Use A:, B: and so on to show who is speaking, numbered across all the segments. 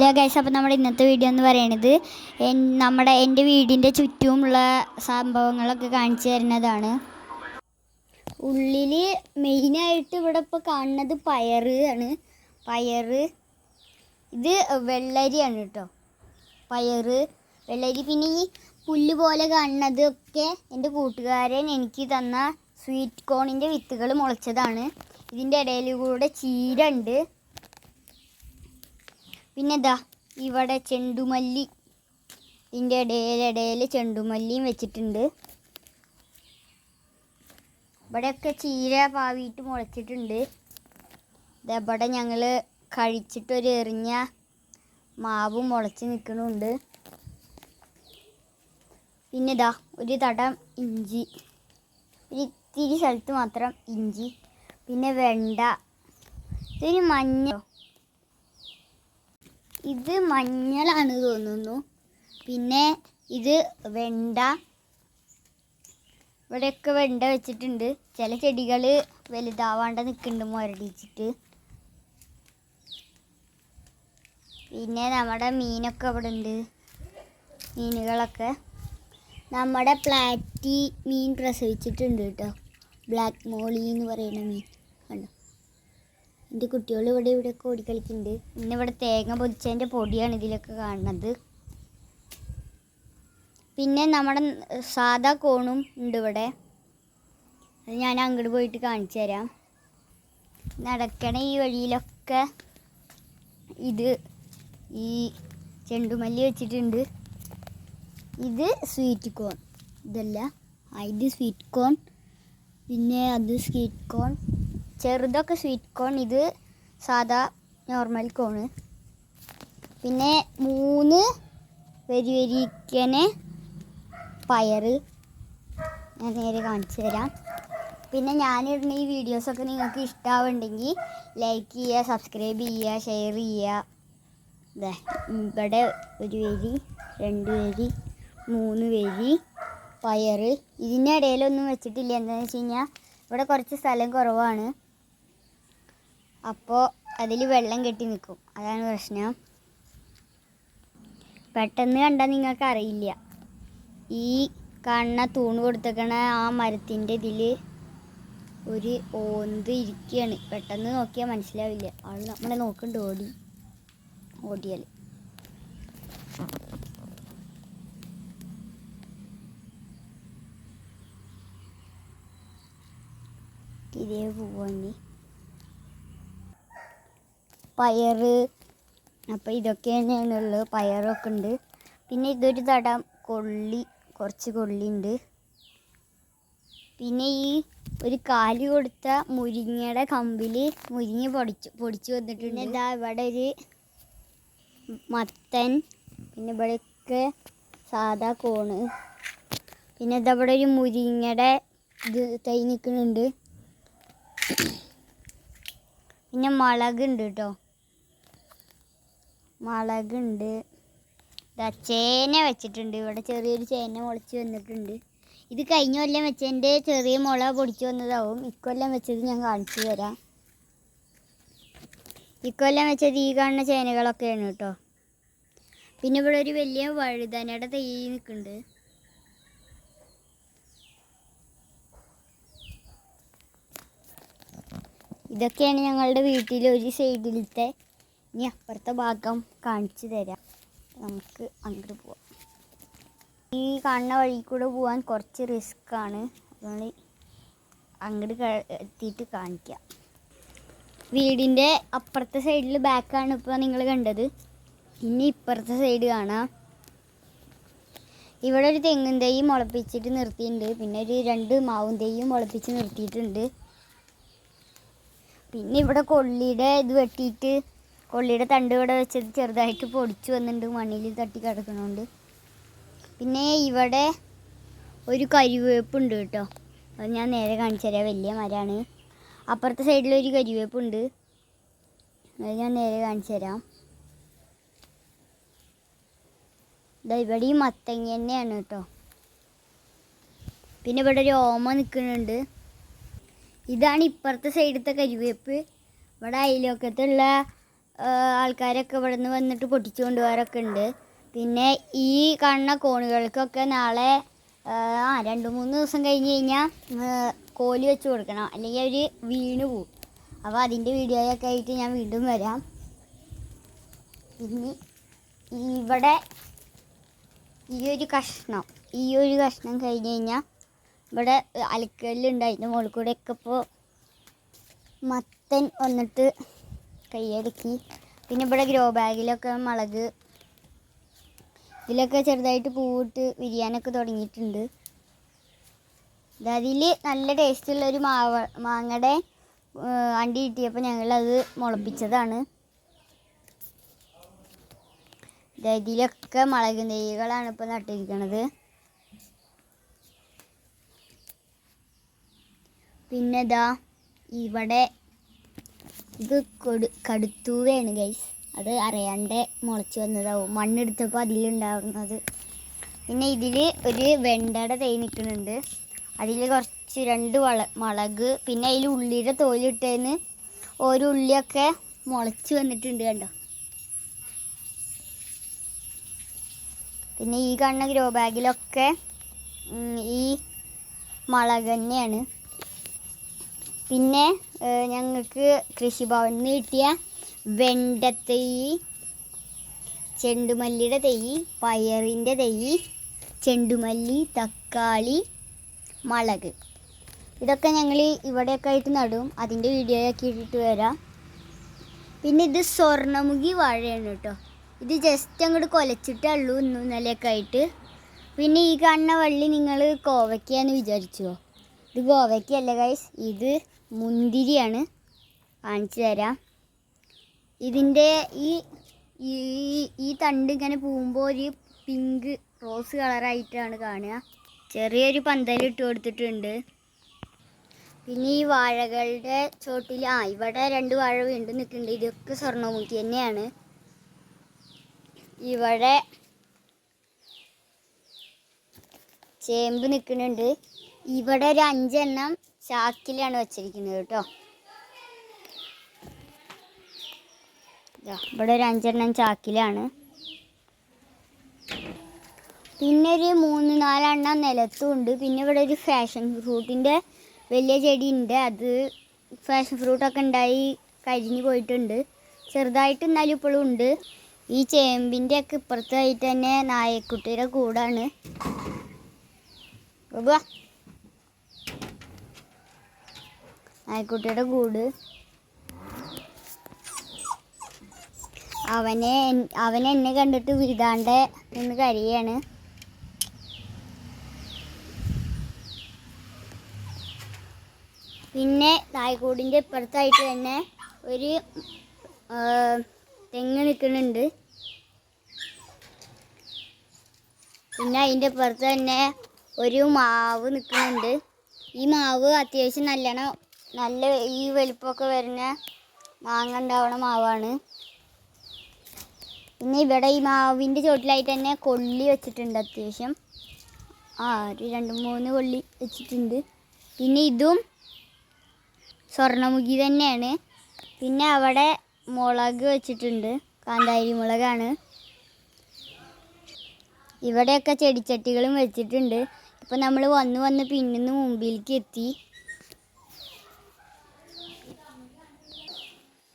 A: Hello guys, അപ്പോൾ നമ്മുടെ ഇന്നത്തെ വീഡിയോ എന്ന് പറയുന്നത് എൻ്റെ വീടിൻ്റെ ചുറ്റുമുള്ള സംഭവങ്ങളൊക്കെ കാണിച്ചു തരുന്നതാണ്. ഉള്ളിൽ മെയിനായിട്ട് ഇവിടെ ഇപ്പോൾ കാണുന്നത് ആണ്. ഇത് വെള്ളരിയാണ് കേട്ടോ. വെള്ളരി. പിന്നെ ഈ പുല്ല് പോലെ കാണുന്നതൊക്കെ എൻ്റെ കൂട്ടുകാരൻ എനിക്ക് തന്ന സ്വീറ്റ് കോണിൻ്റെ വിത്തുകൾ മുളച്ചതാണ്. ഇതിൻ്റെ ഇടയിൽ കൂടെ ചീര ഉണ്ട്. പിന്നെ ഇതാ ഇവിടെ ചെണ്ടുമല്ലി, ഇതിൻ്റെ ഇടയിൽ ചെണ്ടുമല്ലിയും വെച്ചിട്ടുണ്ട്. ഇവിടെയൊക്കെ ചീര പാവിയിട്ട് മുളച്ചിട്ടുണ്ട്. ഇതവിടെ ഞങ്ങൾ കഴിച്ചിട്ടൊരു എറിഞ്ഞ മാവും മുളച്ച് നിൽക്കുന്നുണ്ട്. പിന്നെ ഇതാ ഒരു തടം ഇഞ്ചി, ഒരു ഇത്തിരി സ്ഥലത്ത് മാത്രം ഇഞ്ചി. പിന്നെ വെണ്ട, ഇതൊരു ഇത് മഞ്ഞളാണ് തോന്നുന്നു. പിന്നെ ഇത് വെണ്ട, ഇവിടെയൊക്കെ വെണ്ട വെച്ചിട്ടുണ്ട്. ചില ചെടികൾ വലുതാവാണ്ട് നിൽക്കുന്നുണ്ട് മുരടിച്ചിട്ട്. പിന്നെ നമ്മുടെ മീനൊക്കെ ഇവിടെ ഉണ്ട്. മീനുകളൊക്കെ നമ്മുടെ പ്ലാറ്റി മീൻ പ്രസവിച്ചിട്ടുണ്ട് കേട്ടോ. ബ്ലാക്ക് മോളി എന്ന് പറയുന്ന മീൻ കണ്ടോ. എൻ്റെ കുട്ടികൾ ഇവിടെയൊക്കെ ഓടിക്കളിക്കുന്നുണ്ട്. പിന്നെ ഇവിടെ തേങ്ങ പൊതിച്ചതിൻ്റെ പൊടിയാണ് ഇതിലൊക്കെ കാണുന്നത്. പിന്നെ നമ്മുടെ സാധാ കോണും ഉണ്ട് ഇവിടെ. അത് ഞാൻ അങ്ങോട്ട് പോയിട്ട് കാണിച്ചു തരാം. നടക്കണ ഈ വഴിയിലൊക്കെ ഈ ചെണ്ടുമല്ലി വെച്ചിട്ടുണ്ട്. ഇത് സ്വീറ്റ് കോൺ, ഇത് സ്വീറ്റ് കോൺ. പിന്നെ അത് സ്വീറ്റ് കോൺ, ചെറുതൊക്കെ സ്വീറ്റ് കോൺ. ഇത് സാധാ നോർമൽ കോണ്. പിന്നെ 3 വരിക്കനെ പയർ ഞാൻ നേരെ കാണിച്ചു തരാം. പിന്നെ ഞാനിടുന്ന ഈ വീഡിയോസൊക്കെ നിങ്ങൾക്ക് ഇഷ്ടമാവുന്നുണ്ടെങ്കിൽ ലൈക്ക് ചെയ്യുക, സബ്സ്ക്രൈബ് ചെയ്യുക, ഷെയർ ചെയ്യുക. ഇവിടെ 1 വരി, 2 വരി, 3 വരി പയർ. ഇതിൻ്റെ ഇടയിലൊന്നും വെച്ചിട്ടില്ല. എന്താണെന്ന് വെച്ച് കഴിഞ്ഞാൽ ഇവിടെ കുറച്ച് സ്ഥലം കുറവാണ്. അപ്പോൾ അതിൽ വെള്ളം കെട്ടി നിൽക്കും, അതാണ് പ്രശ്നം. പെട്ടെന്ന് കണ്ടാൽ നിങ്ങൾക്ക് അറിയില്ല. ഈ കാണുന്ന തൂണ് കൊടുത്തേക്കണ ആ മരത്തിൻ്റെ ഇതിൽ ഒരു ഓന്ത് ഇരിക്കുകയാണ്. പെട്ടെന്ന് നോക്കിയാൽ മനസ്സിലാവില്ല. ആൾ നമ്മളെ നോക്കുന്നുണ്ട് ഓടിയാൽ. ഇതേ പോവാണ്ടി പയർ. അപ്പോൾ ഇതൊക്കെ തന്നെയാണുള്ളത്. പയറൊക്കെ ഉണ്ട്. പിന്നെ ഇതൊരു തടം കുറച്ച് കൊള്ളിയുണ്ട്. പിന്നെ ഈ ഒരു കാല് കൊടുത്ത മുരിങ്ങയുടെ കമ്പിൽ മുരിങ്ങ പൊടിച്ച് വന്നിട്ടുണ്ട്. പിന്നെ ഇതാ ഇവിടെ ഒരു മത്തൻ. പിന്നെ ഇവിടെയൊക്കെ സാധാ കോണ്. പിന്നെ ഇതാ ഇവിടെ ഒരു മുരിങ്ങയുടെ തൈ നിൽക്കുന്നുണ്ട്. പിന്നെ മുളകുണ്ട് കേട്ടോ. ചേന വെച്ചിട്ടുണ്ട്. ഇവിടെ ചെറിയൊരു ചേന മുളച്ച് വന്നിട്ടുണ്ട്. ഇത് കഴിഞ്ഞ കൊല്ലം വെച്ചതിൻ്റെ ചെറിയ മുള പൊടിച്ച് വന്നതാവും. ഇക്കൊല്ലം വെച്ചത് ഞാൻ കാണിച്ചു തരാം. ഇക്കൊല്ലം വെച്ചത് ഈ കാണുന്ന ചേനകളൊക്കെയാണ് കേട്ടോ. പിന്നെ ഇവിടെ ഒരു വലിയ വഴുതനയുടെ തൈ നിൽക്കുന്നുണ്ട്. ഇതൊക്കെയാണ് ഞങ്ങളുടെ വീട്ടിൽ ഒരു സൈഡിലത്തെ. ഇനി അപ്പുറത്തെ ഭാഗം കാണിച്ചു തരാം. നമുക്ക് അങ്ങോട്ട് പോവാം. ഈ കാണുന്ന വഴി കൂടെ പോകാൻ കുറച്ച് റിസ്ക്കാണ്. അതുകൊണ്ട് അങ്ങോട്ട് എത്തിയിട്ട് കാണിക്കാം. വീടിൻ്റെ അപ്പുറത്തെ സൈഡിൽ ബാക്കാണ് ഇപ്പോൾ നിങ്ങൾ കണ്ടത്. ഇനി ഇപ്പുറത്തെ സൈഡ് കാണാം. ഇവിടെ ഒരു തെങ്ങിൻ തൈ മുളപ്പിച്ചിട്ട് നിർത്തിയിട്ടുണ്ട്. പിന്നെ ഒരു 2 മാവും തൈയും മുളപ്പിച്ച് നിർത്തിയിട്ടുണ്ട്. പിന്നെ ഇവിടെ കൊള്ളിയുടെ ഇത് വെട്ടിയിട്ട് കൊള്ളിയുടെ തണ്ട് ഇവിടെ വെച്ചത് ചെറുതായിട്ട് പൊടിച്ച് വന്നിട്ടുണ്ട്, മണ്ണിൽ തട്ടി കിടക്കണോണ്ട്. പിന്നെ ഇവിടെ ഒരു കരിവേപ്പുണ്ട് കേട്ടോ. അത് ഞാൻ നേരെ കാണിച്ചു തരാം. വലിയ മരമാണ്. അപ്പുറത്തെ സൈഡിലൊരു കരിവേപ്പുണ്ട്. അത് ഞാൻ നേരെ കാണിച്ചു തരാം. ഇവിടെ ഈ മത്തങ്ങ തന്നെയാണ് കേട്ടോ. പിന്നെ ഇവിടെ ഒരു ഓമ നിൽക്കുന്നുണ്ട്. ഇതാണ് ഇപ്പുറത്തെ സൈഡത്തെ കരിവേപ്പ്. ഇവിടെ അയൽവക്കത്തുള്ള ആൾക്കാരൊക്കെ ഇവിടെ നിന്ന് വന്നിട്ട് പൊട്ടിച്ചു കൊണ്ടുപോകാറൊക്കെ ഉണ്ട്. പിന്നെ ഈ കാണുന്ന കോണുകൾക്കൊക്കെ നാളെ 2-3 ദിവസം കഴിഞ്ഞ് കഴിഞ്ഞാൽ കോലി വെച്ച് കൊടുക്കണം, അല്ലെങ്കിൽ അവർ വീണ് പോവും. അപ്പോൾ അതിൻ്റെ വീഡിയോയൊക്കെ ആയിട്ട് ഞാൻ വീണ്ടും വരാം. പിന്നെ ഇവിടെ ഈ ഒരു കഷ്ണം കഴിഞ്ഞ് കഴിഞ്ഞാൽ ഇവിടെ അലക്കല്ലുണ്ട്. അതിൻ്റെ മുകളിൽ കൂടെയൊക്കെ ഇപ്പോൾ മത്തൻ വന്നിട്ട് കൈയടക്കി. പിന്നെ ഇവിടെ ഗ്രോ ബാഗിലൊക്കെ മുളക്, ഇതിലൊക്കെ ചെറുതായിട്ട് പൂവിട്ട് വിരിയാനൊക്കെ തുടങ്ങിയിട്ടുണ്ട്. അതിൽ നല്ല ടേസ്റ്റുള്ളൊരു മാങ്ങയുടെ അണ്ടി കിട്ടിയപ്പോൾ ഞങ്ങളത് മുളപ്പിച്ചതാണ്. ഇതിലൊക്കെ മുളക് തൈകളാണ് ഇപ്പോൾ നട്ടിരിക്കുന്നത്. പിന്നെ ഇവിടെ ഇത് കടുത്തൂവയാണ് ഗൈസ്. അത് അറിയാണ്ട് മുളച്ച് വന്നതാവും, മണ്ണെടുത്തപ്പോൾ അതിലുണ്ടാവുന്നത്. പിന്നെ ഇതിൽ ഒരു വെണ്ടയുടെ തൈ നിൽക്കുന്നുണ്ട്. അതിൽ കുറച്ച് 2 മുളക്, പിന്നെ അതിൽ ഉള്ളിയുടെ തോലിട്ടതിന് ഓരോ ഉള്ളിയൊക്കെ മുളച്ച് വന്നിട്ടുണ്ട് കണ്ടോ. പിന്നെ ഈ കാണുന്ന ഗ്രോ ബാഗിലൊക്കെ ഈ മുളക് തന്നെയാണ്. പിന്നെ ഞങ്ങൾക്ക് കൃഷിഭവനിൽ നിന്ന് കിട്ടിയ വെണ്ടത്തൈ, ചെണ്ടുമല്ലിയുടെ തൈ, പയറിൻ്റെ തൈ, ചെണ്ടുമല്ലി, തക്കാളി, മുളക്, ഇതൊക്കെ ഞങ്ങൾ ഇവിടെയൊക്കെ ആയിട്ട് നടും. അതിൻ്റെ വീഡിയോയൊക്കെ ഇട്ടിട്ട് വരാം. പിന്നെ ഇത് സ്വർണ്ണമുഖി വാഴയാണ് കേട്ടോ. ഇത് ജസ്റ്റ് അങ്ങോട്ട് കൊലച്ചിട്ടേ ഉള്ളൂ ഇന്നലെയൊക്കെ ആയിട്ട്. പിന്നെ ഈ കാണുന്ന വള്ളി നിങ്ങൾ കോവയ്ക്കാന്ന് വിചാരിച്ചുവോ? ഇത് കോവയ്ക്കല്ല ഗൈസ്, ഇത് മുന്തിരിയാണ്. കാണിച്ചു തരാം. ഇതിൻ്റെ ഈ തണ്ട് ഇങ്ങനെ പോകുമ്പോൾ ഒരു പിങ്ക് റോസ് കളറായിട്ടാണ് കാണുക. ചെറിയൊരു പന്തലിട്ട് കൊടുത്തിട്ടുണ്ട്. പിന്നെ ഈ വാഴകളുടെ ചോട്ടിൽ ഇവിടെ 2 വാഴ വീണ്ടും നിൽക്കുന്നുണ്ട്. ഇതൊക്കെ സ്വർണ്ണമുഖി തന്നെയാണ്. ഇവിടെ ചേമ്പ് നിൽക്കുന്നുണ്ട്. ഇവിടെ ഒരു 5 എണ്ണം ചാക്കിലാണ് വച്ചിരിക്കുന്നത് കേട്ടോ. ഇവിടെ ഒരു 5 എണ്ണം ചാക്കിലാണ്. പിന്നെ ഒരു 3-4 എണ്ണം നിലത്തും ഉണ്ട്. പിന്നെ ഇവിടെ ഒരു ഫാഷൻ ഫ്രൂട്ടിൻ്റെ വലിയ ചെടി ഉണ്ട്. അത് ഫാഷൻ ഫ്രൂട്ടൊക്കെ ഉണ്ടായി കരിഞ്ഞു പോയിട്ടുണ്ട്. ചെറുതായിട്ട് എന്നാലും ഇപ്പോഴും ഉണ്ട്. ഈ ചേമ്പിൻ്റെ ഒക്കെ ഇപ്പുറത്തായിട്ട് തന്നെ നായക്കുട്ടിയുടെ കൂടാണ്. നായക്കുട്ടിയുടെ കൂട്. അവൻ എന്നെ കണ്ടിട്ട് വിടാണ്ട് നിന്ന് കരയാണ്. പിന്നെ നായക്കൂടിൻ്റെ ഇപ്പുറത്തായിട്ട് തന്നെ ഒരു തെങ്ങ് നിൽക്കുന്നുണ്ട്. പിന്നെ അതിൻ്റെ ഇപ്പുറത്ത് തന്നെ ഒരു മാവ് നിൽക്കുന്നുണ്ട്. ഈ മാവ് അത്യാവശ്യം നല്ല ഈ വലിപ്പമൊക്കെ വരുന്ന മാങ്ങ ഉണ്ടാവണ മാവാണ്. പിന്നെ ഇവിടെ ഈ മാവിൻ്റെ ചോട്ടിലായിട്ട് തന്നെ കൊള്ളി വെച്ചിട്ടുണ്ട്. അത്യാവശ്യം ഒരു 2-3 കൊള്ളി വെച്ചിട്ടുണ്ട്. പിന്നെ ഇതും സ്വർണ്ണമുഖി തന്നെയാണ്. പിന്നെ അവിടെ മുളക് വെച്ചിട്ടുണ്ട്, കാന്താരി മുളകാണ്. ഇവിടെയൊക്കെ ചെടിച്ചട്ടികളും വെച്ചിട്ടുണ്ട്. ഇപ്പം നമ്മൾ വന്ന് പിന്നിന്ന് മുമ്പിലേക്ക് എത്തി.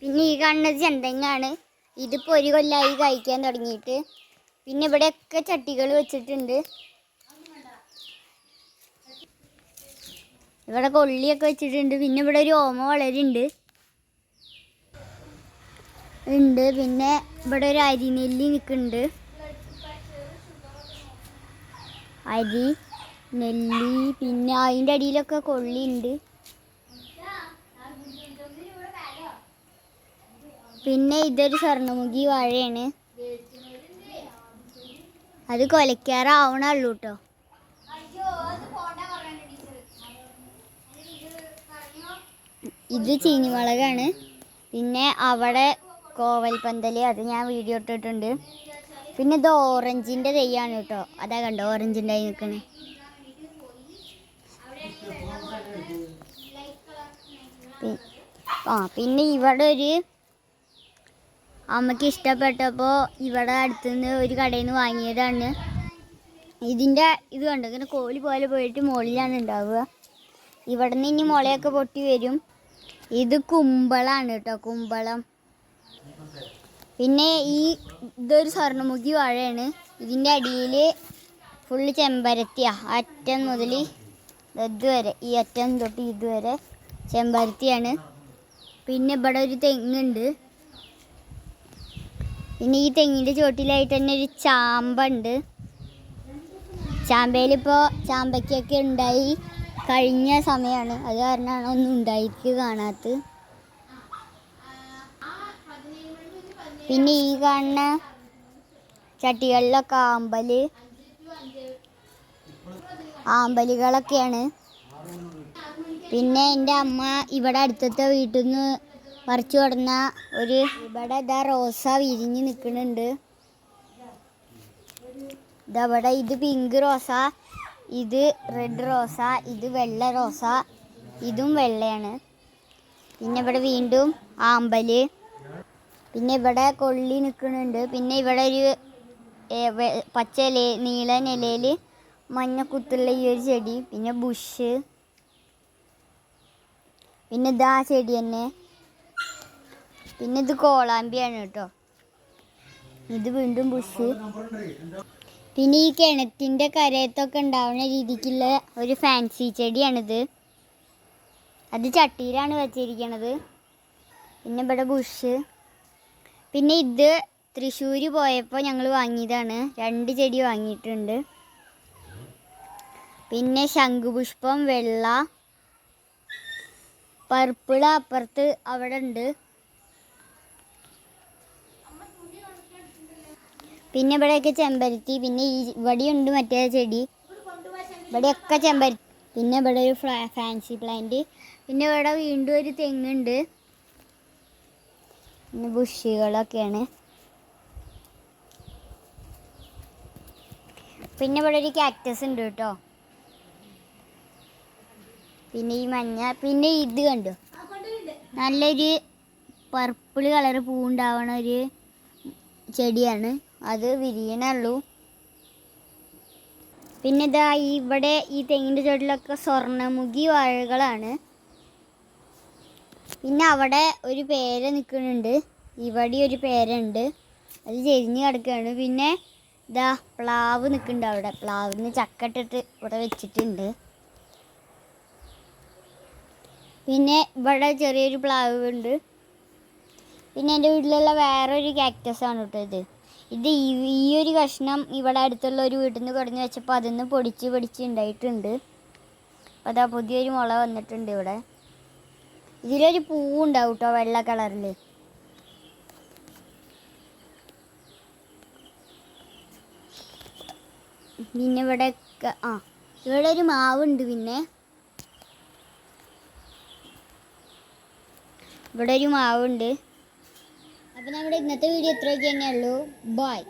A: പിന്നെ ഈ കാണുന്നത് ചെന്തെങ്ങാണ്. ഇതിപ്പോൾ 1 കൊല്ലമായി കഴിക്കാൻ തുടങ്ങിയിട്ട്. പിന്നെ ഇവിടെയൊക്കെ ചട്ടികൾ വെച്ചിട്ടുണ്ട്. ഇവിടെ കൊള്ളിയൊക്കെ വെച്ചിട്ടുണ്ട്. പിന്നെ ഇവിടെ ഒരു ഓമ വളരുണ്ട്. പിന്നെ ഇവിടെ ഒരു അരിനെല്ലി നിൽക്കുന്നുണ്ട്. അരി നെല്ലി. പിന്നെ അതിൻ്റെ അടിയിലൊക്കെ കൊള്ളിയുണ്ട്. പിന്നെ ഇതൊരു സ്വർണ്ണമുഖി വാഴയാണ്. അത് കൊലയ്ക്കാറാവണുള്ളൂ കേട്ടോ. ഇത് ചീനിമുളകാണ്. പിന്നെ അവിടെ കോവൽ പന്തൽ, അത് ഞാൻ വീഡിയോ ഇട്ടിട്ടുണ്ട്. പിന്നെ ഇത് ഓറഞ്ചിൻ്റെ തൈയാണ് കേട്ടോ. അതാ കണ്ടോ ഓറഞ്ചിൻ്റെ തൈ നിൽക്കണേ. പിന്നെ ഇവിടെ ഒരു അമ്മയ്ക്ക് ഇഷ്ടപ്പെട്ടപ്പോൾ ഇവിടെ അടുത്തുനിന്ന് ഒരു കടയിൽ നിന്ന് വാങ്ങിയതാണ്. ഇതിൻ്റെ ഇത് കണ്ടോ, ഇങ്ങനെ കോഴി പോലെ പോയിട്ട് മുകളിലാണ് ഉണ്ടാവുക. ഇവിടെ നിന്ന് ഇനി മുളയൊക്കെ പൊട്ടി വരും. ഇത് കുമ്പളാണ് കേട്ടോ, കുമ്പളം. പിന്നെ ഇതൊരു സ്വർണ്ണമുഖി വാഴയാണ്. ഇതിൻ്റെ അടിയിൽ ഫുള്ള് ചെമ്പരത്തിയാണ്. അറ്റം മുതൽ ഇതുവരെ, ഈ അറ്റം തൊട്ട് ഇതുവരെ ചെമ്പരത്തിയാണ്. പിന്നെ ഇവിടെ ഒരു തെങ്ങുണ്ട്. പിന്നെ ഈ തെങ്ങിൻ്റെ ചുവട്ടിലായിട്ട് തന്നെ ഒരു ചാമ്പ ഉണ്ട്. ചാമ്പയിലിപ്പോൾ ചാമ്പയ്ക്കൊക്കെ ഉണ്ടായി കഴിഞ്ഞ സമയമാണ്, അത് കാരണമാണ് ഒന്നും ഉണ്ടായിട്ട് കാണാത്തത്. പിന്നെ ഈ കാണുന്ന ചട്ടികളിലൊക്കെ ആമ്പലുകളൊക്കെയാണ്. പിന്നെ എൻ്റെ അമ്മ ഇവിടെ അടുത്തത്തെ വീട്ടിൽ നിന്ന് പറിച്ചു കൊടുന്ന ഇവിടെ ഇതാ റോസ വിരിഞ്ഞ് നിൽക്കുന്നുണ്ട്. ഇതവിടെ ഇത് പിങ്ക് റോസ, ഇത് റെഡ് റോസ, ഇത് വെള്ള റോസ, ഇതും വെള്ളയാണ്. പിന്നെ ഇവിടെ വീണ്ടും ആമ്പല്. പിന്നെ ഇവിടെ കൊള്ളി നിൽക്കുന്നുണ്ട്. പിന്നെ ഇവിടെ ഒരു പച്ച നീളൻ ഇലയിൽ മഞ്ഞ കുത്തുള്ള ഈ ഒരു ചെടി. പിന്നെ ബുഷ്. പിന്നെ ഇതാ ചെടി തന്നെ. പിന്നെ ഇത് കോളാമ്പിയാണ് കേട്ടോ. ഇത് വീണ്ടും ബുഷ്. പിന്നെ ഈ കിണറ്റിൻ്റെ കരയത്തൊക്കെ ഉണ്ടാവുന്ന രീതിക്കുള്ള ഒരു ഫാൻസി ചെടിയാണിത്. അത് ചട്ടിയിലാണ് വെച്ചിരിക്കണത്. പിന്നെ ഇവിടെ ബുഷ്. പിന്നെ ഇത് തൃശ്ശൂർ പോയപ്പോൾ ഞങ്ങൾ വാങ്ങിയതാണ്. 2 ചെടി വാങ്ങിയിട്ടുണ്ട്. പിന്നെ ശംഖുപുഷ്പം വെള്ള, പർപ്പിള് അപ്പുറത്ത് അവിടെ ഉണ്ട്. പിന്നെ ഇവിടെയൊക്കെ ചെമ്പരത്തി. പിന്നെ ഇവിടെയുണ്ട് മറ്റേ ചെടി, ഇവിടെയൊക്കെ ചെമ്പരത്തി. പിന്നെ ഇവിടെ ഒരു ഫാൻസി പ്ലാന്റ്. പിന്നെ ഇവിടെ വീണ്ടും ഒരു തെങ്ങുണ്ട്. പിന്നെ ബുഷികളൊക്കെയാണ്. പിന്നെ ഇവിടെ ഒരു കാക്ടസ് ഉണ്ട് കേട്ടോ. പിന്നെ ഈ മഞ്ഞ. പിന്നെ ഇത് കണ്ടോ, നല്ലൊരു പർപ്പിൾ കളർ പൂവുണ്ടാവണ ഒരു ചെടിയാണ്. അത് വിരിയണുള്ളൂ. പിന്നെ ഇതാ ഇവിടെ ഈ തെങ്ങിൻ്റെ ചുവട്ടിലൊക്കെ സ്വർണ്ണമുഖി വാഴകളാണ്. പിന്നെ അവിടെ ഒരു പേര നിൽക്കുന്നുണ്ട്. ഇവിടെ ഒരു പേരുണ്ട്, അത് ചെരിഞ്ഞ് കിടക്കുകയാണ്. പിന്നെ ഇതാ പ്ലാവ് നിൽക്കുന്നുണ്ട് അവിടെ. പ്ലാവിന് ചക്കട്ടിട്ട് ഇവിടെ വെച്ചിട്ടുണ്ട്. പിന്നെ ഇവിടെ ചെറിയൊരു പ്ലാവ് ഉണ്ട്. പിന്നെ എൻ്റെ വീട്ടിലുള്ള വേറൊരു കാക്ടസാണ് കേട്ടോ ഇത്. ഈ ഒരു കഷ്ണം ഇവിടെ അടുത്തുള്ള ഒരു വീട്ടിൽ നിന്ന് കുറഞ്ഞ് വെച്ചപ്പോൾ അതിൽ നിന്ന് പൊടിച്ച് ഉണ്ടായിട്ടുണ്ട്. അപ്പോൾ അതാ പുതിയൊരു മുള വന്നിട്ടുണ്ട് ഇവിടെ. ഇതിലൊരു പൂവുണ്ടാവും കേട്ടോ, വെള്ള കളറിൽ. പിന്നെ ഇവിടെ ഇവിടെ ഒരു മാവുണ്ട്. പിന്നെ ഇവിടെ ഒരു മാവുണ്ട്. അപ്പോൾ നമ്മുടെ ഇന്നത്തെ വീഡിയോ ഇത്രയൊക്കെ തന്നെയുള്ളൂ. ബൈ.